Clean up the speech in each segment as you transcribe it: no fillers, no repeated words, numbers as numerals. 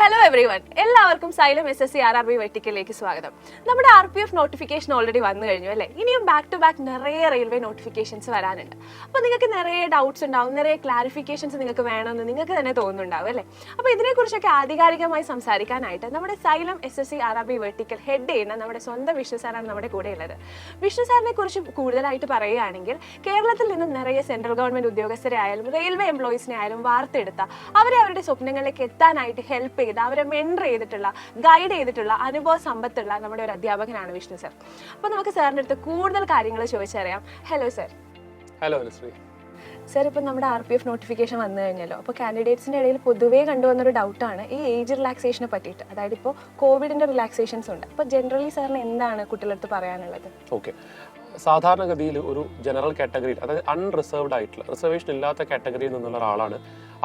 Hello everyone, എല്ലാവർക്കും xylem SSC RRB വെർട്ടിക്കലിലേക്ക് സ്വാഗതം. നമ്മുടെ RPF നോട്ടിഫിക്കേഷൻ ഓൾറെഡി വന്നു കഴിഞ്ഞു അല്ലേ? ഇനിയും ബാക്ക് ടു ബാക്ക് നിറയെ റെയിൽവേ നോട്ടിഫിക്കേഷൻസ് വരാനുണ്ട്. അപ്പോൾ നിങ്ങൾക്ക് നിറയെ ഡൗട്ട്സ് ഉണ്ടാവും, നിറയെ ക്ലാരിഫിക്കേഷൻസ് നിങ്ങൾക്ക് വേണമെന്ന് നിങ്ങൾക്ക് തന്നെ തോന്നുന്നുണ്ടാവും അല്ലേ? അപ്പോൾ ഇതിനെക്കുറിച്ചൊക്കെ ആധികാരികമായി സംസാരിക്കാനായിട്ട് നമ്മുടെ xylem SSC RRB vertical head ചെയ്യുന്ന നമ്മുടെ സ്വന്തം വിഷ്ണു സാറാണ് നമ്മുടെ കൂടെ ഉള്ളത്. വിഷ്ണു സാറിനെ കുറിച്ച് കൂടുതലായിട്ട് പറയുകയാണെങ്കിൽ കേരളത്തിൽ നിന്നും നിറയെ സെൻട്രൽ ഗവൺമെൻറ് ഉദ്യോഗസ്ഥരെ ആയാലും റെയിൽവേ എംപ്ലോയീസിനെ ആയാലും വാർത്തെടുത്ത അവരെ അവരുടെ സ്വപ്നങ്ങളിലേക്ക് എത്താനായിട്ട് ഹെൽപ്പ് ചെയ്ത് അവരെ മെൻറ്റർ ചെയ്തിട്ടുള്ള ഗൈഡ് ചെയ്തിട്ടുള്ള അനുഭവ സമ്പത്തുള്ള നമ്മുടെ ഒരു അധ്യാപകനാണ് വിഷ്ണു സർ. അപ്പോൾ നമുക്ക് സാറിൻ്റെ അടുത്ത് കൂടുതൽ കാര്യങ്ങൾ ചോദിച്ചറിയാം. Hello sir. ഹലോ സർ, ഇപ്പം നമ്മുടെ RPF നോട്ടിഫിക്കേഷൻ വന്നു കഴിഞ്ഞല്ലോ. അപ്പോൾ കാൻഡിഡേറ്റ്സിൻ്റെ ഇടയിൽ പൊതുവേ കണ്ടുവന്നൊരു ഡൗട്ടാണ് ഈ ഏജ് റിലാക്സേഷനെ പറ്റിയിട്ട്. അതായത് ഇപ്പോൾ കോവിഡിൻ്റെ റിലാക്സേഷൻസ് ഉണ്ട്. അപ്പോൾ ജനറലി സാറിന് എന്താണ് കുട്ടികളടുത്ത് പറയാനുള്ളത്? ഓക്കെ, സാധാരണഗതിയിൽ ഒരു ജനറൽ കാറ്റഗറിയിൽ, അതായത് അൺറിസർവ്ഡ് ആയിട്ടുള്ള റിസർവേഷൻ ഇല്ലാത്ത കാറ്റഗറിയിൽ നിന്നുള്ള ഒരാളാണ്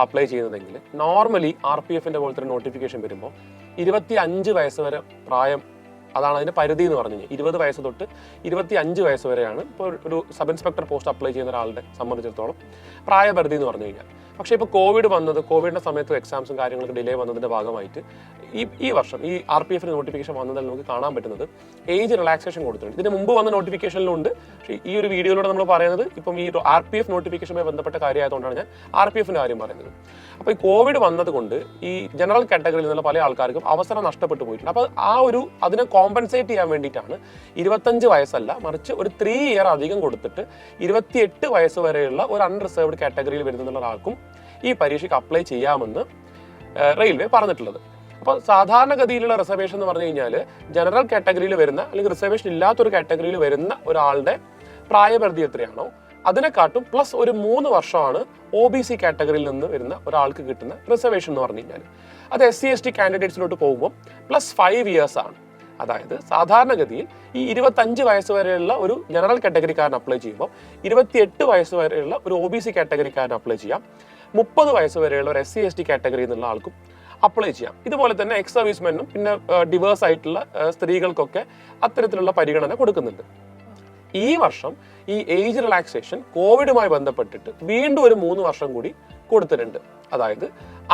അപ്ലൈ ചെയ്യുന്നതെങ്കിൽ നോർമലി RPFൻ്റെ പോലത്തെ ഒരു നോട്ടിഫിക്കേഷൻ വരുമ്പോൾ 25 വയസ്സ് വരെ പ്രായം, അതാണ് അതിൻ്റെ പരിധി എന്ന് പറഞ്ഞു കഴിഞ്ഞാൽ 20 വയസ്സ് തൊട്ട് 25 വയസ്സ് വരെയാണ് ഇപ്പോൾ ഒരു സബ് ഇൻസ്പെക്ടർ പോസ്റ്റ് അപ്ലൈ ചെയ്യുന്ന ഒരാളുടെ സംബന്ധിച്ചിടത്തോളം പ്രായപരിധി എന്ന് പറഞ്ഞു കഴിഞ്ഞാൽ. പക്ഷേ ഇപ്പോൾ കോവിഡിൻ്റെ സമയത്ത് എക്സാംസും കാര്യങ്ങളൊക്കെ ഡിലേ വന്നതിൻ്റെ ഭാഗമായിട്ട് ഈ വർഷം ഈ RPFൻ്റെ നോട്ടിഫിക്കേഷൻ വന്നതിൽ നമുക്ക് കാണാൻ പറ്റുന്നത് ഏജ് റിലാക്സേഷൻ കൊടുത്തിട്ടുണ്ട്. ഇതിന് മുമ്പ് വന്ന നോട്ടിഫിക്കേഷനിലുണ്ട്. പക്ഷേ ഈ ഒരു വീഡിയോയിലൂടെ നമ്മൾ പറയുന്നത് ഇപ്പം ഈ RPF നോട്ടിഫിക്കേഷനുമായി ബന്ധപ്പെട്ട കാര്യമായതുകൊണ്ടാണ് ഞാൻ RPFൻ്റെ കാര്യം പറയുന്നത്. അപ്പോൾ ഈ കോവിഡ് വന്നത് കൊണ്ട് ഈ ജനറൽ കാറ്റഗറിയിൽ നിന്നുള്ള പല ആൾക്കാർക്കും അവസരം നഷ്ടപ്പെട്ടു പോയിട്ടുണ്ട്. അപ്പോൾ അതിനെ കോമ്പൻസേറ്റ് ചെയ്യാൻ വേണ്ടിയിട്ടാണ് 25 വയസ്സല്ല, മറിച്ച് ഒരു 3 ഇയർ അധികം കൊടുത്തിട്ട് 28 വയസ്സ് വരെയുള്ള ഒരു അൺറിസർവ്ഡ് കാറ്റഗറിയിൽ വരുന്ന ഒരാൾക്കും ഈ പരീക്ഷയ്ക്ക് അപ്ലൈ ചെയ്യാമെന്ന് റെയിൽവേ പറഞ്ഞിട്ടുള്ളത്. അപ്പോൾ സാധാരണഗതിയിലുള്ള റിസർവേഷൻ എന്ന് പറഞ്ഞു കഴിഞ്ഞാൽ ജനറൽ കാറ്റഗറിയിൽ വരുന്ന അല്ലെങ്കിൽ റിസർവേഷൻ ഇല്ലാത്തൊരു കാറ്റഗറിയിൽ വരുന്ന ഒരാളുടെ പ്രായപരിധി എത്രയാണോ അതിനെക്കാട്ടും പ്ലസ് ഒരു 3 വർഷമാണ് OBC കാറ്റഗറിയിൽ നിന്ന് വരുന്ന ഒരാൾക്ക് കിട്ടുന്ന റിസർവേഷൻ എന്ന് പറഞ്ഞു കഴിഞ്ഞാൽ. അത് SC/ST കാൻഡിഡേറ്റ്സിലോട്ട് പോകുമ്പോൾ പ്ലസ് 5 ഇയേഴ്സ് ആണ്. അതായത് സാധാരണഗതിയിൽ ഈ 25 വയസ്സ് വരെയുള്ള ഒരു ജനറൽ കാറ്റഗറിക്കാരൻ അപ്ലൈ ചെയ്യുമ്പോൾ 28 വയസ്സ് വരെയുള്ള ഒരു OBC കാറ്റഗറിക്കാരൻ അപ്ലൈ ചെയ്യാം. 30 വയസ്സ് വരെയുള്ള ഒരു SC/ST കാറ്റഗറിയിൽ നിന്നുള്ള ആൾക്കും അപ്ലൈ ചെയ്യാം. ഇതുപോലെ തന്നെ എക്സ് സർവീസ്മെനും പിന്നെ ഡിവേഴ്സ് ആയിട്ടുള്ള സ്ത്രീകൾക്കൊക്കെ അത്തരത്തിലുള്ള പരിഗണന കൊടുക്കുന്നുണ്ട്. ഈ വർഷം ഈ ഏജ് റിലാക്സേഷൻ കോവിഡുമായി ബന്ധപ്പെട്ടിട്ട് വീണ്ടും ഒരു 3 വർഷം കൂടി കൊടുത്തിട്ടുണ്ട്. അതായത്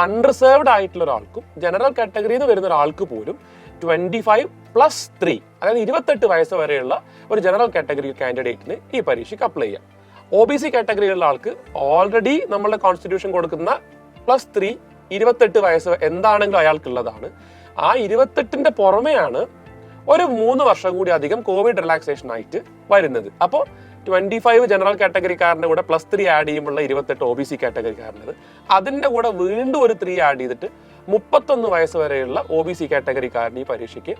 അൺറിസർവ്ഡ് ആയിട്ടുള്ള ഒരാൾക്കും ജനറൽ കാറ്റഗറിയിൽ നിന്ന് വരുന്ന ഒരാൾക്ക് പോലും 25+3, അതായത് 28 വയസ്സ് വരെയുള്ള ഒരു ജനറൽ കാറ്റഗറി കാൻഡിഡേറ്റിന് ഈ പരീക്ഷയ്ക്ക് അപ്ലൈ ചെയ്യാം. OBC കാറ്റഗറിയിലുള്ള ആൾക്ക് ഓൾറെഡി നമ്മളുടെ കോൺസ്റ്റിറ്റ്യൂഷൻ കൊടുക്കുന്ന +3 28 വയസ്സ് എന്താണെങ്കിലും അയാൾക്കുള്ളതാണ്. ആ 28ന്റെ പുറമെയാണ് ഒരു 3 വർഷം കൂടി അധികം കോവിഡ് റിലാക്സേഷൻ ആയിട്ട് വരുന്നത്. അപ്പോൾ 25 ജനറൽ കാറ്റഗറിക്കാരൻ്റെ കൂടെ +3 ആഡ് ചെയ്യുമ്പോൾ 28 OBC കാറ്റഗറിക്കാരനത്, അതിൻ്റെ കൂടെ വീണ്ടും ഒരു 3 ആഡ് ചെയ്തിട്ട് 31 വയസ്സ് വരെയുള്ള OBC കാറ്റഗറിക്കാരന് ഈ പരീക്ഷയ്ക്ക്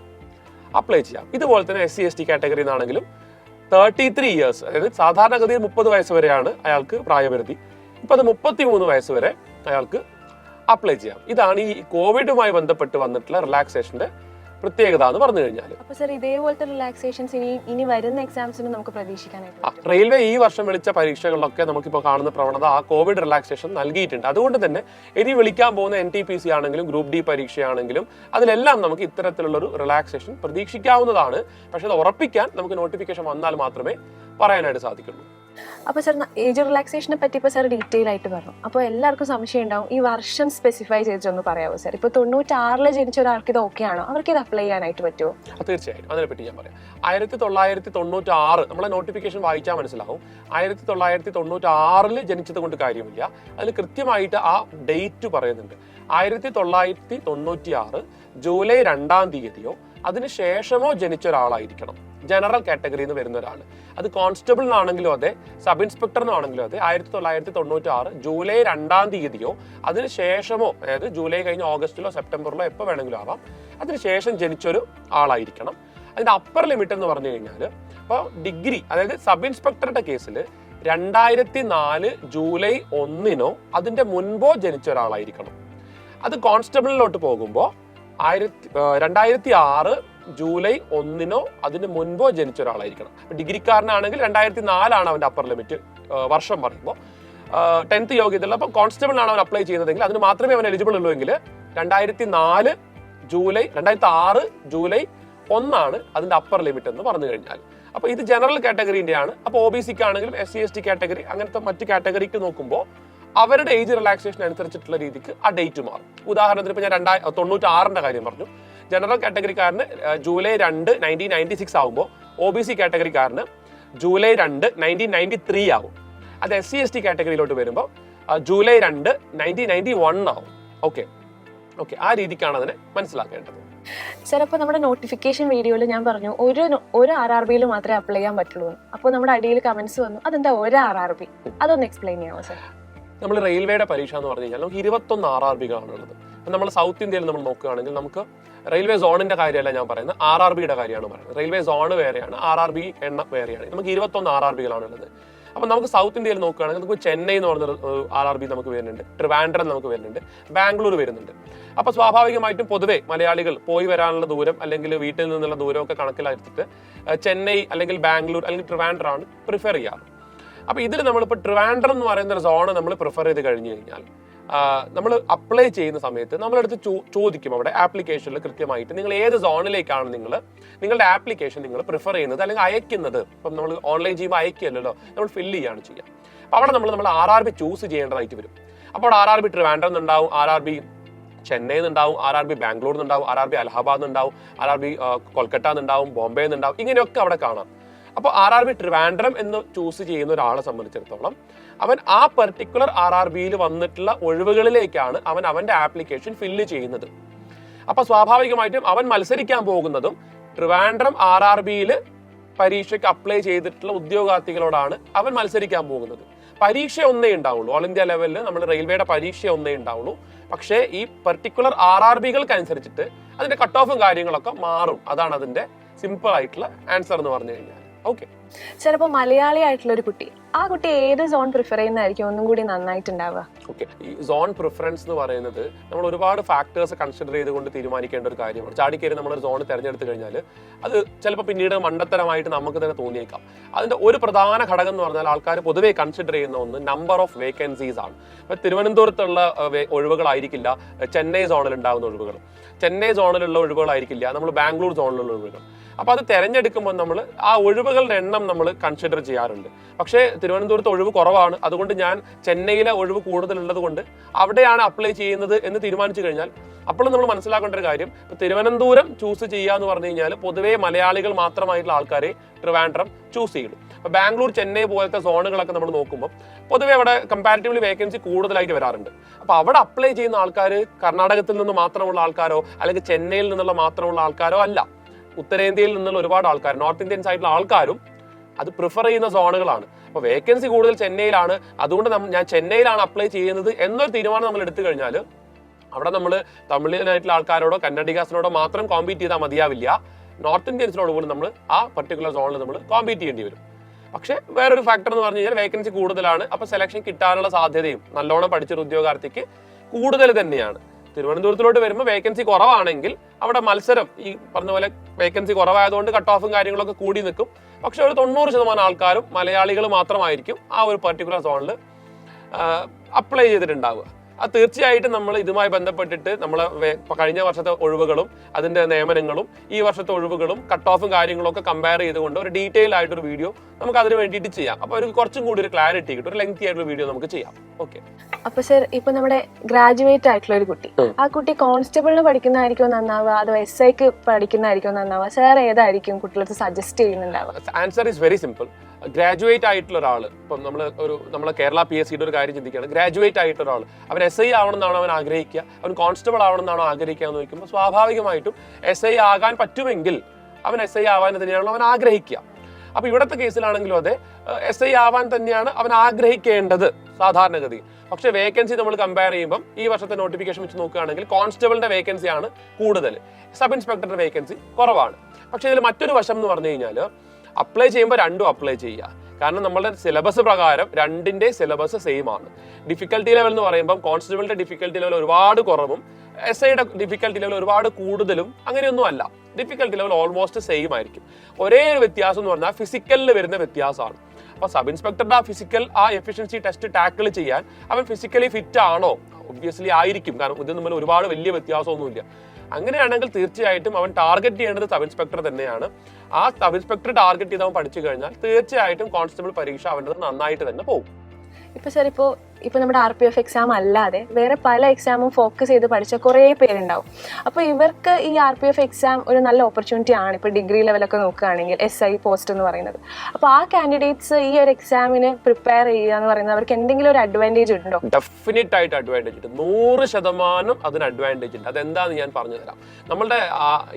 അപ്ലൈ ചെയ്യാം. ഇതുപോലെ തന്നെ SC/ST കാറ്റഗറിയിൽ നിന്നാണെങ്കിലും 33 ഇയേഴ്സ്, അതായത് സാധാരണഗതിയിൽ 30 വയസ്സ് വരെയാണ് അയാൾക്ക് പ്രായപരിധി. ഇപ്പം അത് 33 വയസ്സ് വരെ അയാൾക്ക് അപ്ലൈ ചെയ്യാം. ഇതാണ് ഈ കോവിഡുമായി ബന്ധപ്പെട്ട് വന്നിട്ടുള്ള റിലാക്സേഷന്റെ പ്രത്യേകത എന്ന് പറഞ്ഞു കഴിഞ്ഞാൽ. അപ്പോൾ സർ, ഇതേപോലത്തെ റിലാക്സേഷൻസ് ഇനി വരുന്ന എക്സാംസിന് നമുക്ക് പ്രതീക്ഷിക്കാനായിട്ട് റെയിൽവേ ഈ വർഷം വിളിച്ച പരീക്ഷകളിലൊക്കെ നമുക്കിപ്പോൾ കാണുന്ന പ്രവണത ആ കോവിഡ് റിലാക്സേഷൻ നൽകിയിട്ടുണ്ട്. അതുകൊണ്ട് തന്നെ ഇനി വിളിക്കാൻ പോകുന്ന NTPC ആണെങ്കിലും ഗ്രൂപ്പ് D പരീക്ഷയാണെങ്കിലും അതിലെല്ലാം നമുക്ക് ഇത്തരത്തിലുള്ളൊരു റിലാക്സേഷൻ പ്രതീക്ഷിക്കാവുന്നതാണ്. പക്ഷെ അത് ഉറപ്പിക്കാൻ നമുക്ക് നോട്ടിഫിക്കേഷൻ വന്നാൽ മാത്രമേ പറയാനായിട്ട് സാധിക്കുള്ളൂ. അപ്പോൾ സർ, ഏജ് റിലാക്സേഷനെ പറ്റി ഇപ്പോൾ സാർ ഡീറ്റെയിൽ ആയിട്ട് പറഞ്ഞു. അപ്പോൾ എല്ലാവർക്കും സംശയം ഉണ്ടാവും, ഈ വർഷം സ്പെസിഫൈ ചെയ്തിട്ടൊന്ന് പറയാമോ സാർ? ഇപ്പോൾ 96 ജനിച്ച ഒരാൾക്ക് ഇത് ഓക്കെ ആണോ? അവർക്ക് ഇത് അപ്ലൈ ചെയ്യാനായിട്ട് പറ്റുമോ? തീർച്ചയായും അതിനെപ്പറ്റി ഞാൻ പറയാം. 1996 നമ്മളെ നോട്ടിഫിക്കേഷൻ വായിച്ചാൽ മനസ്സിലാവും. 1996 ജനിച്ചത് കൊണ്ട് കാര്യമില്ല. അതിൽ കൃത്യമായിട്ട് ആ ഡേറ്റ് പറയുന്നുണ്ട്. 1996 ജൂലൈ 2-ാം തീയതിയോ അതിന് ശേഷമോ ജനിച്ച ഒരാളായിരിക്കണം ജനറൽ കാറ്റഗറിയിൽ നിന്ന് വരുന്ന ഒരാൾ. അത് കോൺസ്റ്റബിളിനാണെങ്കിലും അതെ, സബ് ഇൻസ്പെക്ടറിനാണെങ്കിലും അതെ, 1996 ജൂലൈ 2-ാം തീയതിയോ അതിന് ശേഷമോ, അതായത് ജൂലൈ കഴിഞ്ഞ ഓഗസ്റ്റിലോ സെപ്റ്റംബറിലോ എപ്പോൾ വേണമെങ്കിലും ആവാം, അതിനുശേഷം ജനിച്ചൊരു ആളായിരിക്കണം. അതിൻ്റെ അപ്പർ ലിമിറ്റ് എന്ന് പറഞ്ഞു കഴിഞ്ഞാൽ ഇപ്പോൾ ഡിഗ്രി, അതായത് സബ് ഇൻസ്പെക്ടറുടെ കേസിൽ 2004 ജൂലൈ 1-നോ അതിൻ്റെ മുൻപോ ജനിച്ച ഒരാളായിരിക്കണം. അത് കോൺസ്റ്റബിളിലോട്ട് പോകുമ്പോൾ 2006 ജൂലൈ 1-നോ അതിന് മുൻപോ ജനിച്ച ഒരാളായിരിക്കണം. ഡിഗ്രിക്കാരനാണെങ്കിൽ 2004 അവൻ്റെ അപ്പർ ലിമിറ്റ് വർഷം പറയുമ്പോൾ. 10th യോഗ്യതയുള്ള അപ്പോൾ കോൺസ്റ്റബിളിനാണ് അവൻ അപ്ലൈ ചെയ്യുന്നതെങ്കിൽ അതിന് മാത്രമേ അവൻ എലിജിബിൾ ഉള്ളൂ എങ്കിൽ 2006 ജൂലൈ 1 അതിൻ്റെ അപ്പർ ലിമിറ്റ് എന്ന് പറഞ്ഞു കഴിഞ്ഞാൽ. അപ്പോൾ ഇത് ജനറൽ കാറ്റഗറിൻ്റെയാണ്. അപ്പോൾ OBCക്ക് ആണെങ്കിലും SC/ST കാറ്റഗറി അങ്ങനത്തെ മറ്റ് കാറ്റഗറിക്ക് നോക്കുമ്പോൾ അവരുടെ ഏജ് റിലാക്സേഷൻ അനുസരിച്ചിട്ടുള്ള രീതിക്ക് ആ ഡേറ്റ് മാറും. ഉദാഹരണത്തിന് ഇപ്പോൾ ഞാൻ 1996 കാര്യം പറഞ്ഞു. ജനറൽ കാറ്റഗറിക്കാരന് ജൂലൈ 2, 1996 ആകുമ്പോൾ OBC കാറ്റഗറിക്കാരന് ജൂലൈ 2, 1993 ആവും. അത് SC/ST കാറ്റഗറിയിലോട്ട് വരുമ്പോൾ ജൂലൈ 2, 1991 ആവും. ഓക്കെ, ആ രീതിക്കാണ് അതിനെ മനസ്സിലാക്കേണ്ടത്. ചിലപ്പോൾ നമ്മുടെ നോട്ടിഫിക്കേഷൻ വീഡിയോയിൽ ഞാൻ പറഞ്ഞു ഒരു RRBയിൽ മാത്രമേ അപ്ലൈ ചെയ്യാൻ പറ്റുള്ളൂ. അപ്പോൾ നമ്മുടെ അടിയിൽ കമന്റ്സ് വന്നു, അതെന്താ ഒരു RRB? അതൊന്ന് എക്സ്പ്ലെയിൻ ചെയ്യാമോ സർ? നമ്മൾ റെയിൽവേയുടെ പരീക്ഷ എന്ന് പറഞ്ഞു കഴിഞ്ഞാൽ നമുക്ക് 21 RRBകളാണ് ഉള്ളത്. നമ്മൾ സൗത്ത് ഇന്ത്യയിൽ നമ്മൾ നോക്കുകയാണെങ്കിൽ നമുക്ക് റെയിൽവേ സോണിന്റെ കാര്യമല്ല ഞാൻ പറയുന്നത്, RRBയുടെ കാര്യമാണ് പറയുന്നത്. റെയിൽവേ സോൺ വേറെയാണ്, RRB എണ്ണം വേറെയാണ്. നമുക്ക് 21 RRBകളാണ് ഉള്ളത്. അപ്പം നമുക്ക് സൗത്ത് ഇന്ത്യയിൽ നോക്കുകയാണെങ്കിൽ നമുക്ക് ചെന്നൈ എന്ന് പറഞ്ഞ RRB നമുക്ക് വരുന്നുണ്ട്, ട്രിവാൻഡ്രം നമുക്ക് വരുന്നുണ്ട്, ബാംഗ്ലൂർ വരുന്നുണ്ട്. അപ്പോൾ സ്വാഭാവികമായിട്ടും പൊതുവെ മലയാളികൾ പോയി വരാനുള്ള ദൂരം അല്ലെങ്കിൽ വീട്ടിൽ നിന്നുള്ള ദൂരമൊക്കെ കണക്കിലെടുത്തിട്ട് ചെന്നൈ അല്ലെങ്കിൽ ബാംഗ്ലൂർ അല്ലെങ്കിൽ ട്രിവാൻഡ്രം ആണ് പ്രിഫർ ചെയ്യാറ്. അപ്പോൾ ഇതിൽ നമ്മളിപ്പോൾ ട്രിവാൻഡ്രം എന്ന് പറയുന്ന ഒരു സോൺ നമ്മൾ പ്രിഫർ ചെയ്ത് കഴിഞ്ഞ് കഴിഞ്ഞാൽ നമ്മൾ അപ്ലൈ ചെയ്യുന്ന സമയത്ത് നമ്മളടുത്ത് ചോദിക്കും അവിടെ ആപ്ലിക്കേഷനിൽ കൃത്യമായിട്ട് നിങ്ങൾ ഏത് സോണിലേക്കാണ് നിങ്ങളുടെ ആപ്ലിക്കേഷൻ നിങ്ങൾ പ്രിഫർ ചെയ്യുന്നത് അല്ലെങ്കിൽ അയക്കുന്നത്. ഇപ്പം നമ്മൾ ഓൺലൈൻ ചെയ്യുമ്പോൾ അയക്കുകയല്ലോ, നമ്മൾ ഫില്ല് ചെയ്യാണ് ചെയ്യുക. അപ്പോൾ അവിടെ നമ്മൾ RRB ചൂസ് ചെയ്യേണ്ടതായിട്ട് വരും. അപ്പോൾ RRB Trivandrum എന്നുണ്ടാവും, RRB Chennai എന്നുണ്ടാവും, RRB Bangalore എന്നുണ്ടാവും, RRB Allahabad എന്നുണ്ടാവും, RRB Kolkata എന്നുണ്ടാവും, Bombay എന്നുണ്ടാവും, ഇങ്ങനെയൊക്കെ അവിടെ കാണാം. അപ്പോൾ RRB ട്രിവാൻഡ്രം എന്ന് ചൂസ് ചെയ്യുന്ന ഒരാളെ സംബന്ധിച്ചിടത്തോളം അവൻ ആ പെർട്ടിക്കുലർ RRBയിൽ വന്നിട്ടുള്ള ഒഴിവുകളിലേക്കാണ് അവൻ്റെ ആപ്ലിക്കേഷൻ ഫില്ല് ചെയ്യുന്നത്. അപ്പോൾ സ്വാഭാവികമായിട്ടും അവൻ മത്സരിക്കാൻ പോകുന്നതും ട്രിവാൻഡ്രം RRBയിൽ പരീക്ഷയ്ക്ക് അപ്ലൈ ചെയ്തിട്ടുള്ള ഉദ്യോഗാർത്ഥികളോടാണ് അവൻ മത്സരിക്കാൻ പോകുന്നത്. പരീക്ഷ ഒന്നേ ഉണ്ടാവുള്ളൂ, ഓൾ ഇന്ത്യ ലെവലിൽ നമ്മൾ റെയിൽവേയുടെ പരീക്ഷ ഒന്നേ ഉണ്ടാവുള്ളൂ. പക്ഷേ ഈ പെർട്ടിക്കുലർ RRBകൾക്ക് അനുസരിച്ചിട്ട് അതിന്റെ കട്ട് ഓഫും കാര്യങ്ങളൊക്കെ മാറും. അതാണ് അതിന്റെ സിമ്പിൾ ആയിട്ടുള്ള ആൻസർ എന്ന് പറഞ്ഞു കഴിഞ്ഞാൽ. ഓക്കെ, ചിലപ്പോൾ മലയാളി ആയിട്ടുള്ള ഒരു കുട്ടി, ആ കുട്ടി ഏത് സോൺ പ്രിഫർ ചെയ്യുന്നതായിരിക്കും ഒന്നും കൂടി നന്നായിട്ടുണ്ടാവുക? ഓക്കെ, ഈ സോൺ പ്രിഫറൻസ് എന്ന് പറയുന്നത് നമ്മൾ ഒരുപാട് ഫാക്ടേഴ്സ് കൺസിഡർ ചെയ്തുകൊണ്ട് തീരുമാനിക്കേണ്ട ഒരു കാര്യമാണ്. ചാടിക്കയറി നമ്മളൊരു സോൺ തിരഞ്ഞെടുത്ത് കഴിഞ്ഞാൽ അത് ചിലപ്പോൾ പിന്നീട് മണ്ടത്തരമായിട്ട് നമുക്ക് തന്നെ തോന്നിയേക്കാം. അതിന്റെ ഒരു പ്രധാന ഘടകം എന്ന് പറഞ്ഞാൽ ആൾക്കാർ പൊതുവേ കൺസിഡർ ചെയ്യുന്ന ഒന്ന് നമ്പർ ഓഫ് വേക്കൻസീസ് ആണ്. ഇപ്പൊ തിരുവനന്തപുരത്തുള്ള ഒഴിവുകളായിരിക്കില്ല ചെന്നൈ സോണിൽ ഉണ്ടാകുന്ന ഒഴിവുകൾ, ചെന്നൈ സോണിലുള്ള ഒഴിവുകളായിരിക്കില്ല നമ്മൾ ബാംഗ്ലൂർ സോണിലുള്ള ഒഴിവുകൾ. അപ്പോൾ അത് തിരഞ്ഞെടുക്കുമ്പോൾ നമ്മൾ ആ ഒഴിവുകളുടെ എണ്ണം നമ്മൾ കൺസിഡർ ചെയ്യാറുണ്ട്. പക്ഷേ തിരുവനന്തപുരത്ത് ഒഴിവ് കുറവാണ്, അതുകൊണ്ട് ഞാൻ ചെന്നൈയിലെ ഒഴിവ് കൂടുതലുള്ളത് കൊണ്ട് അവിടെയാണ് അപ്ലൈ ചെയ്യുന്നത് എന്ന് തീരുമാനിച്ചു കഴിഞ്ഞാൽ അപ്പോഴും നമ്മൾ മനസ്സിലാക്കേണ്ട ഒരു കാര്യം, തിരുവനന്തപുരം ചൂസ് ചെയ്യുക എന്ന് പറഞ്ഞു കഴിഞ്ഞാൽ പൊതുവേ മലയാളികൾ മാത്രമായിട്ടുള്ള ആൾക്കാരെ ട്രിവാൻഡ്രം ചൂസ് ചെയ്യുള്ളൂ. അപ്പോൾ ബാംഗ്ലൂർ ചെന്നൈ പോലത്തെ സോണുകളൊക്കെ നമ്മൾ നോക്കുമ്പോൾ പൊതുവെ അവിടെ കമ്പാരിറ്റീവ്ലി വേക്കൻസി കൂടുതലായിട്ട് വരാറുണ്ട്. അപ്പോൾ അവിടെ അപ്ലൈ ചെയ്യുന്ന ആൾക്കാർ കർണാടകത്തിൽ നിന്ന് മാത്രമുള്ള ആൾക്കാരോ അല്ലെങ്കിൽ ചെന്നൈയിൽ നിന്നുള്ള മാത്രമുള്ള ആൾക്കാരോ അല്ല, ഉത്തരേന്ത്യയിൽ നിന്നുള്ള ഒരുപാട് ആൾക്കാർ, നോർത്ത് ഇന്ത്യൻസ് ആയിട്ടുള്ള ആൾക്കാരും അത് പ്രിഫർ ചെയ്യുന്ന സോണുകളാണ്. അപ്പോൾ വേക്കൻസി കൂടുതൽ ചെന്നൈയിലാണ്, അതുകൊണ്ട് ഞാൻ ചെന്നൈയിലാണ് അപ്ലൈ ചെയ്യുന്നത് എന്നൊരു തീരുമാനം നമ്മൾ എടുത്തു കഴിഞ്ഞാൽ അവിടെ നമ്മൾ തമിഴിനായിട്ടുള്ള ആൾക്കാരോടോ കന്നഡിഗാസിനോടോ മാത്രം കോമ്പീറ്റ് ചെയ്താൽ മതിയാവില്ല, നോർത്ത് ഇന്ത്യൻസിനോട് പോലും നമ്മൾ ആ പർട്ടിക്കുലർ സോണിൽ നമ്മൾ കോമ്പീറ്റ് ചെയ്യേണ്ടി വരും. പക്ഷേ വേറൊരു ഫാക്ടർ എന്ന് പറഞ്ഞു കഴിഞ്ഞാൽ വേക്കൻസി കൂടുതലാണ്, അപ്പോൾ സെലക്ഷൻ കിട്ടാനുള്ള സാധ്യതയും നല്ലോണം പഠിച്ചൊരു ഉദ്യോഗാർത്ഥിക്ക് കൂടുതൽ തന്നെയാണ്. തിരുവനന്തപുരത്തിലോട്ട് വരുമ്പോൾ വേക്കൻസി കുറവാണെങ്കിൽ അവിടെ മത്സരം ഈ പറഞ്ഞ പോലെ വേക്കൻസി കുറവായതുകൊണ്ട് കട്ട് ഓഫും കാര്യങ്ങളൊക്കെ കൂടി നിൽക്കും. പക്ഷെ ഒരു 90% ആൾക്കാരും മലയാളികൾ മാത്രമായിരിക്കും ആ ഒരു പർട്ടിക്കുലർ സോണിൽ അപ്ലൈ ചെയ്തിട്ടുണ്ടാവുക. അത് തീർച്ചയായിട്ടും നമ്മൾ ഇതുമായി ബന്ധപ്പെട്ടിട്ട് നമ്മൾ കഴിഞ്ഞ വർഷത്തെ ഒഴിവുകളും അതിന്റെ നിയമനങ്ങളും ഈ വർഷത്തെ ഒഴിവുകളും കട്ട് ഓഫും കാര്യങ്ങളും ഒക്കെ കമ്പയർ ചെയ്തുകൊണ്ട് ഒരു ഡീറ്റെയിൽ ആയിട്ടൊരു വീഡിയോ നമുക്ക് അതിന് വേണ്ടിയിട്ട് ചെയ്യാം. അപ്പോൾ ഒരു കുറച്ചും കൂടി ഒരു ക്ലാരിറ്റി കിട്ടും, ഒരു ലെങ്തി ആയിട്ടുള്ള വീഡിയോ നമുക്ക് ചെയ്യാം. ഓക്കെ, അപ്പൊ സർ ഇപ്പൊ നമ്മുടെ ഗ്രാജുവേറ്റ് ആയിട്ടുള്ള ഒരു കുട്ടി, ആ കുട്ടി കോൺസ്റ്റബിളിന് പഠിക്കുന്നതായിരിക്കും നന്നാവുക അതോ SIക്ക് പഠിക്കുന്നതായിരിക്കും നന്നാവുക? സാർ ഏതായിരിക്കും കുട്ടികൾക്ക് സജസ്റ്റ് ചെയ്യുന്നുണ്ടാവുക? Answer is very simple. Graduate ആയിട്ടുള്ള ഒരാൾ, ഇപ്പം നമ്മളെ കേരള PSCയുടെ ഒരു കാര്യം ചിന്തിക്കുകയാണ്. ഗ്രാജുവേറ്റ് ആയിട്ടുള്ള ഒരാൾ അവൻ SI ആവണമെന്നാണോ അവൻ ആഗ്രഹിക്കുക, അവൻ കോൺസ്റ്റബിൾ ആവണമെന്നാണോ ആഗ്രഹിക്കുക എന്ന് ചോദിക്കുമ്പോൾ സ്വാഭാവികമായിട്ടും SI ആകാൻ പറ്റുമെങ്കിൽ അവൻ SI ആവാൻ തന്നെയാണല്ലോ അവൻ ആഗ്രഹിക്കുക. അപ്പൊ ഇവിടുത്തെ കേസിലാണെങ്കിലും അതെ, SI ആവാൻ തന്നെയാണ് അവൻ ആഗ്രഹിക്കേണ്ടത് സാധാരണഗതി. പക്ഷെ വേക്കൻസി നമ്മൾ കമ്പയർ ചെയ്യുമ്പോൾ ഈ വർഷത്തെ നോട്ടിഫിക്കേഷൻ വെച്ച് നോക്കുകയാണെങ്കിൽ കോൺസ്റ്റബിളിന്റെ വേക്കൻസി ആണ് കൂടുതൽ, സബ് ഇൻസ്പെക്ടറുടെ വേക്കൻസി കുറവാണ്. പക്ഷെ ഇതിൽ മറ്റൊരു വശം എന്ന് പറഞ്ഞു കഴിഞ്ഞാൽ അപ്ലൈ ചെയ്യുമ്പോൾ രണ്ടും അപ്ലൈ ചെയ്യുക. കാരണം നമ്മളുടെ സിലബസ് പ്രകാരം രണ്ടിന്റെ സിലബസ് സെയിം ആണ്. ഡിഫിക്കൽട്ടി ലെവൽ എന്ന് പറയുമ്പോൾ കോൺസ്റ്റബിളിന്റെ ഡിഫിക്കൽട്ടി ലെവൽ ഒരുപാട് കുറവും SIയുടെ ഡിഫിക്കൽട്ടി ലെവൽ ഒരുപാട് കൂടുതലും അങ്ങനെയൊന്നും അല്ല. ഡിഫിക്കൽട്ടി ലെവൽ ഓൾമോസ്റ്റ് സെയിം ആയിരിക്കും. ഒരേ ഒരു വ്യത്യാസം എന്ന് പറഞ്ഞാൽ ഫിസിക്കലിൽ വരുന്ന വ്യത്യാസമാണ്. അപ്പോൾ സബ് ഇൻസ്പെക്ടറുടെ ആ ഫിസിക്കൽ ആ എഫിഷ്യൻസി ടെസ്റ്റ് ടാക്കിൾ ചെയ്യാൻ അവൻ ഫിസിക്കലി ഫിറ്റ് ആണോ? ഒബ്വിയസ്ലി ആയിരിക്കും, കാരണം ഇത് തമ്മിൽ ഒരുപാട് വലിയ വ്യത്യാസമൊന്നുമില്ല. അങ്ങനെയാണെങ്കിൽ തീർച്ചയായിട്ടും അവൻ ടാർഗറ്റ് ചെയ്യേണ്ടത് സബ് ഇൻസ്പെക്ടർ തന്നെയാണ്. ആ സബ് ഇൻസ്പെക്ടർ ടാർഗറ്റ് ചെയ്ത് അവൻ പഠിച്ചു കഴിഞ്ഞാൽ തീർച്ചയായിട്ടും കോൺസ്റ്റബിൾ പരീക്ഷ അവൻ്റെ നന്നായിട്ട് തന്നെ പോകും. ഇപ്പൊ സാർ, ഇപ്പോൾ ഇപ്പൊ നമ്മുടെ RPF എക്സാം അല്ലാതെ വേറെ പല എക്സാമും ഫോക്കസ് ചെയ്ത് പഠിച്ച കുറേ പേരുണ്ടാവും. അപ്പോൾ ഇവർക്ക് ഈ RPF എക്സാം ഒരു നല്ല ഓപ്പർച്യൂണിറ്റി ആണ്. ഇപ്പോൾ ഡിഗ്രി ലെവലൊക്കെ നോക്കുകയാണെങ്കിൽ SI പോസ്റ്റ് എന്ന് പറയുന്നത്. അപ്പോൾ ആ കാൻഡിഡേറ്റ്സ് ഈ ഒരു എക്സാമിന് പ്രിപ്പയർ ചെയ്യുക എന്ന് പറയുന്നത് അവർക്ക് എന്തെങ്കിലും ഒരു അഡ്വാൻറ്റേജ് ഉണ്ടോ? ഡെഫിനറ്റ് ആയിട്ട് അഡ്വാൻറ്റേജ് ഉണ്ട്. 100% അതിന് അഡ്വാൻറ്റേജ് ഉണ്ട്. അതെന്താന്ന് ഞാൻ പറഞ്ഞു തരാം. നമ്മളുടെ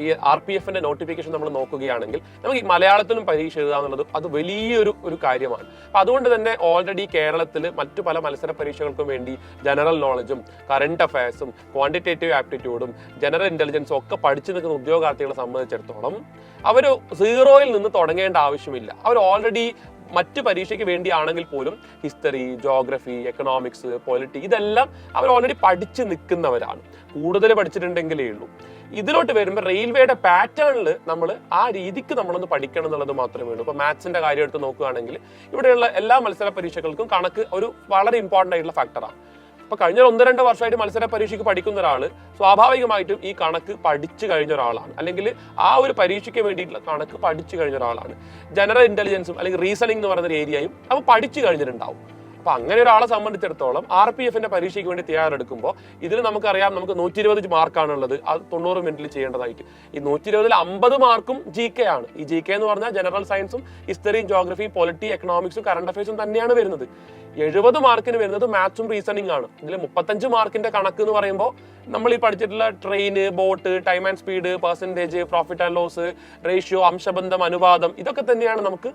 ഈ RPFന്റെ നോട്ടിഫിക്കേഷൻ നമ്മൾ നോക്കുകയാണെങ്കിൽ നമുക്ക് മലയാളത്തിലും പരീക്ഷ എഴുതുക എന്നുള്ളത് അത് വലിയൊരു കാര്യമാണ്. അപ്പം അതുകൊണ്ട് തന്നെ ഓൾറെഡി കേരളത്തിൽ മറ്റു പല മത്സര പരീക്ഷകൾക്കും വേണ്ടി ജനറൽ നോളജും കറണ്ട് അഫയേഴ്സും ക്വാണ്ടിറ്റേറ്റീവ് ആപ്റ്റിറ്റ്യൂഡും ജനറൽ ഇന്റലിജൻസും ഒക്കെ പഠിച്ചു നിൽക്കുന്ന ഉദ്യോഗാർത്ഥികളെ സംബന്ധിച്ചിടത്തോളം അവർ സീറോയിൽ നിന്ന് തുടങ്ങേണ്ട ആവശ്യമില്ല. അവർ ഓൾറെഡി മറ്റ് പരീക്ഷയ്ക്ക് വേണ്ടിയാണെങ്കിൽ പോലും ഹിസ്റ്ററി, ജോഗ്രഫി, എക്കണോമിക്സ്, പൊളിറ്റി ഇതെല്ലാം അവർ ഓൾറെഡി പഠിച്ചു നിൽക്കുന്നവരാണ്. കൂടുതൽ പഠിച്ചിട്ടുണ്ടെങ്കിലേ ഉള്ളൂ. ഇതിലോട്ട് വരുമ്പോൾ റെയിൽവേയുടെ പാറ്റേണിൽ നമ്മൾ ആ രീതിക്ക് നമ്മളൊന്ന് പഠിക്കണം എന്നുള്ളത് മാത്രമേ ഉള്ളൂ. ഇപ്പോൾ മാത്സിന്റെ കാര്യം എടുത്ത് നോക്കുകയാണെങ്കിൽ ഇവിടെയുള്ള എല്ലാ മത്സര പരീക്ഷകൾക്കും കണക്ക് ഒരു വളരെ ഇമ്പോർട്ടൻ്റ് ആയിട്ടുള്ള ഫാക്ടറാണ്. അപ്പോൾ കഴിഞ്ഞ 1-2 വർഷമായിട്ട് മത്സര പരീക്ഷയ്ക്ക് പഠിക്കുന്ന ഒരാൾ സ്വാഭാവികമായിട്ടും ഈ കണക്ക് പഠിച്ചു കഴിഞ്ഞ ഒരാളാണ്, അല്ലെങ്കിൽ ആ ഒരു പരീക്ഷയ്ക്ക് വേണ്ടിയിട്ടുള്ള കണക്ക് പഠിച്ചു കഴിഞ്ഞ ഒരാളാണ്. ജനറൽ ഇന്റലിജൻസും അല്ലെങ്കിൽ റീസണിംഗ് എന്ന് പറയുന്ന ഒരു ഏരിയയും അവ പഠിച്ചു കഴിഞ്ഞിട്ടുണ്ടാവും. അപ്പൊ അങ്ങനെ ഒരാളെ സംബന്ധിച്ചിടത്തോളം RPFന്റെ പരീക്ഷയ്ക്ക് വേണ്ടി തയ്യാറെടുക്കുമ്പോൾ ഇതിൽ നമുക്കറിയാം, നമുക്ക് 120 മാർക്കാണുള്ളത്. അത് 90 മിനിറ്റിൽ ചെയ്യേണ്ടതായിട്ട്. ഈ 120-ൽ 50 മാർക്കും GK ആണ്. ഈ GK എന്ന് പറഞ്ഞാൽ ജനറൽ സയൻസും ഹിസ്റ്ററിയും ജോഗ്രഫിയും പൊളിറ്റി, എക്കണോമിക്സും കറണ്ട് അഫയേഴ്സും തന്നെയാണ് വരുന്നത്. 70 മാർക്കിന് വരുന്നത് മാത്സും റീസണിംഗ് ആണ്. ഇതിൽ 35 മാർക്കിന്റെ കണക്ക് എന്ന് പറയുമ്പോൾ നമ്മൾ ഈ പഠിച്ചിട്ടുള്ള train, boat, time and speed, percentage, profit and loss, ratio, അംശബന്ധം, അനുപാതം, ഇതൊക്കെ തന്നെയാണ് നമുക്ക്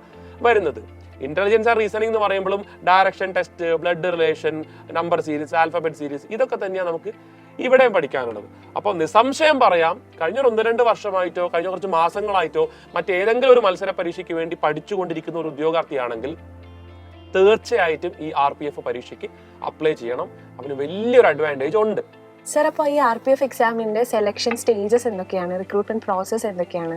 വരുന്നത്. ഇന്റലിജൻസ് ആൻഡ് റീസണിംഗ് എന്ന് പറയുമ്പോഴും direction test, blood relation, number series, alphabet series, ഇതൊക്കെ തന്നെയാണ് നമുക്ക് ഇവിടെയും പഠിക്കാനുള്ളത്. അപ്പോൾ നിസ്സംശയം പറയാം, കഴിഞ്ഞ 1-2 വർഷമായിട്ടോ കഴിഞ്ഞ കുറച്ച് മാസങ്ങളായിട്ടോ മറ്റേതെങ്കിലും ഒരു മത്സര പരീക്ഷയ്ക്ക് വേണ്ടി പഠിച്ചുകൊണ്ടിരിക്കുന്ന ഒരു ഉദ്യോഗാർത്ഥിയാണെങ്കിൽ തീർച്ചയായിട്ടും ഈ RPF പരീക്ഷയ്ക്ക് അപ്ലൈ ചെയ്യണം. അതിന് വലിയൊരു അഡ്വാൻറ്റേജ് ഉണ്ട്. സർ, അപ്പോൾ ഈ RPF എക്സാമിന്റെ സെലക്ഷൻ സ്റ്റേജസ് എന്തൊക്കെയാണ്? റിക്രൂട്ട്മെന്റ് പ്രോസസ് എന്തൊക്കെയാണ്?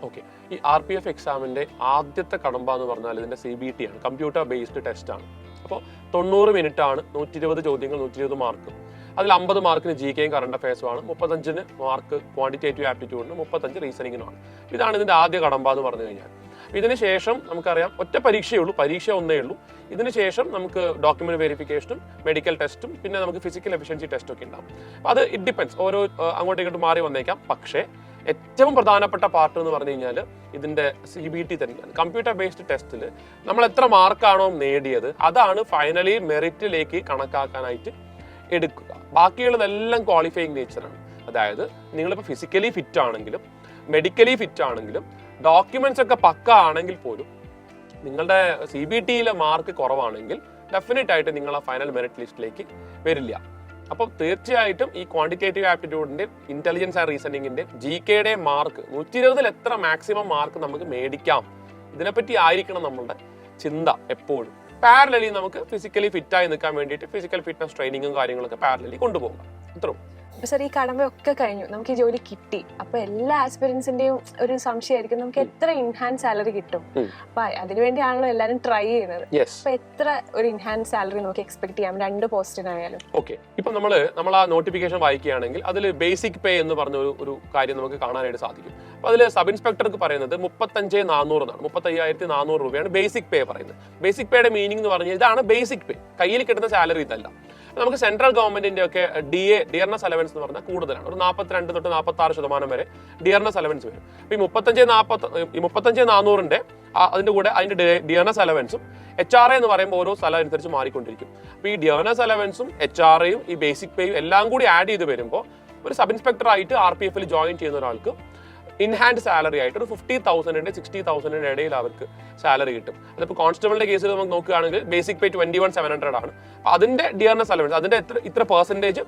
ഓക്കെ, ഈ RPF എക്സാമിന്റെ ആദ്യത്തെ കടമ്പ എന്ന് പറഞ്ഞാൽ ഇതിന്റെ CBT ആണ്, കമ്പ്യൂട്ടർ ബേസ്ഡ് ടെസ്റ്റ് ആണ്. അപ്പോൾ 90 മിനിറ്റ് ആണ്, 120 ചോദ്യങ്ങൾ, 120 മാർക്ക്. അതിൽ 50 മാർക്കിന് GKയും കറണ്ട് അഫയേഴ്സും ആണ്, 35 മാർക്ക് ക്വാണ്ടിറ്റേറ്റീവ് ആപ്റ്റിറ്റ്യൂഡിനും, 35 റീസണിങ്ങിനുമാണ്. ഇതാണ് ഇതിന്റെ ആദ്യ കടമ്പ എന്ന് പറഞ്ഞു കഴിഞ്ഞാൽ. ഇതിന് ശേഷം നമുക്കറിയാം ഒറ്റ പരീക്ഷയുള്ളൂ, പരീക്ഷ ഒന്നേ ഉള്ളൂ. ഇതിന് ശേഷം നമുക്ക് ഡോക്യുമെന്റ് വെരിഫിക്കേഷനും മെഡിക്കൽ ടെസ്റ്റും പിന്നെ നമുക്ക് ഫിസിക്കൽ എഫിഷ്യൻസി ടെസ്റ്റ് ഒക്കെ ഉണ്ടാവും. അത് ഇറ്റ് ഡിപ്പെൻസ്, ഓരോ അങ്ങോട്ടും ഇങ്ങോട്ടും മാറി വന്നേക്കാം. പക്ഷേ ഏറ്റവും പ്രധാനപ്പെട്ട പാർട്ട് എന്ന് പറഞ്ഞു കഴിഞ്ഞാൽ ഇതിന്റെ CBT തന്നെയാണ്. കമ്പ്യൂട്ടർ ബേസ്ഡ് ടെസ്റ്റിൽ നമ്മൾ എത്ര മാർക്കാണോ നേടിയത് അതാണ് ഫൈനലി മെറിറ്റിലേക്ക് കണക്കാക്കാനായിട്ട് എടുക്കുക. ബാക്കിയുള്ളതെല്ലാം ക്വാളിഫയിങ് നേച്ചറാണ്. അതായത് നിങ്ങളിപ്പോൾ ഫിസിക്കലി ഫിറ്റ് ആണെങ്കിലും മെഡിക്കലി ഫിറ്റ് ആണെങ്കിലും ഡോക്യുമെന്റ്സ് ഒക്കെ പക്ക ആണെങ്കിൽ പോലും നിങ്ങളുടെ CBTയിലെ മാർക്ക് കുറവാണെങ്കിൽ ഡെഫിനറ്റ് ആയിട്ട് നിങ്ങൾ ആ ഫൈനൽ മെറിറ്റ് ലിസ്റ്റിലേക്ക് വരില്ല. അപ്പം തീർച്ചയായിട്ടും ഈ ക്വാണ്ടിറ്റേറ്റീവ് ആപ്റ്റിറ്റ്യൂഡിന്റെ, ഇന്റലിജൻസ് ആൻഡ് റീസണിങ്ങിന്റെ, GKയുടെ മാർക്ക് 120-ൽ എത്ര മാക്സിമം മാർക്ക് നമുക്ക് മേടിക്കാം, ഇതിനെപ്പറ്റി ആയിരിക്കണം നമ്മളുടെ ചിന്ത എപ്പോഴും. പാരലലി നമുക്ക് ഫിസിക്കലി ഫിറ്റായി നിൽക്കാൻ വേണ്ടിയിട്ട് ഫിസിക്കൽ ഫിറ്റ്നസ് ട്രെയിനിങ്ങും കാര്യങ്ങളൊക്കെ പാരലലി കൊണ്ടുപോകാം. അത്രയും. സർ, ഈ കടമ്പയൊക്കെ കഴിഞ്ഞു, നമുക്ക് ഈ ജോലി കിട്ടി. അപ്പൊ എല്ലാ ആസ്പിറൻസിന്റെയും ഒരു സംശയമായിരിക്കും, നമുക്ക് എത്ര ഇൻഹാൻസ് സാലറി കിട്ടും? അപ്പൊ അതിനുവേണ്ടിയാണല്ലോ എല്ലാരും ട്രൈ ചെയ്യുന്നത്. അപ്പൊ എത്ര ഒരു ഇൻഹാൻസ് സാലറി നമുക്ക് എക്സ്പെക്ട് ചെയ്യാം 2 പോസ്റ്റിനായാലും? ഓക്കെ, ഇപ്പൊ നമ്മൾ ആ നോട്ടിഫിക്കേഷൻ വായിക്കുകയാണെങ്കിൽ അതിൽ ബേസിക് പേ എന്ന് പറഞ്ഞ ഒരു കാര്യം നമുക്ക് കാണാനായിട്ട് സാധിക്കും. അപ്പൊ അതിൽ സബ് ഇൻസ്പെക്ടർക്ക് പറയുന്നത് 35,400 എന്നാണ്. 35,400 രൂപയാണ് ബേസിക് പേ പറയുന്നത്. ബേസിക് പേയുടെ മീനിങ് എന്ന് പറഞ്ഞാൽ ഇതാണ് ബേസിക് പേ, കയ്യിൽ കിട്ടുന്ന സാലറി ഇതല്ല. നമുക്ക് സെൻട്രൽ ഗവൺമെന്റിന്റെ ഒക്കെ ഡിയർനെസ് അലവൻസ് എന്ന് പറഞ്ഞാൽ കൂടുതലാണ്. ഒരു 42 തൊട്ട് 46% വരെ ഡിയർനെസ് അലവൻസ് വരും. അപ്പൊ ഈ 35,400ന്റെ അതിന്റെ കൂടെ അതിന്റെ ഡിയർനെസ് അലവൻസും HRA എന്ന് പറയുമ്പോൾ ഓരോ സ്ഥലം അനുസരിച്ച് മാറിക്കൊണ്ടിരിക്കും. അപ്പൊ ഈ ഡിയർനെസ് അലവൻസും HRAയും ഈ ബേസിക് പേയും എല്ലാം കൂടി ആഡ് ചെയ്ത് വരുമ്പോൾ ഒരു സബ് ഇൻസ്പെക്ടർ ആയിട്ട് RPFൽ ജോയിൻ ചെയ്യുന്ന ഒരാൾക്ക് ഇൻഹാൻഡ് സാലറി ആയിട്ട് ഒരു 50,000 60,000 ഇടയിൽ അവർക്ക് സാലറി കിട്ടും. അതിപ്പോൾ കോൺസ്റ്റബിളിന്റെ കേസിൽ നമുക്ക് നോക്കുകയാണെങ്കിൽ ബേസിക് പേ 21,700 ആണ്. അതിന്റെ ഡിയർനെസ് അലവൻസ്, അതിന്റെ ഇത്ര പെർസെന്റേജ്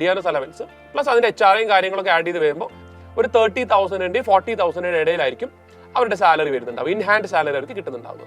ഡിയർനെസ് അലവൻസ് പ്ലസ് അതിന്റെ HRAയും കാര്യങ്ങളൊക്കെ ആഡ് ചെയ്ത് വരുമ്പോൾ ഒരു 30,000 40,000 ഇടയിലായിരിക്കും അവരുടെ സാലറി വരുന്നുണ്ടാവും, ഇൻഹാൻഡ് സാലറി അവർക്ക് കിട്ടുന്നുണ്ടാവുക.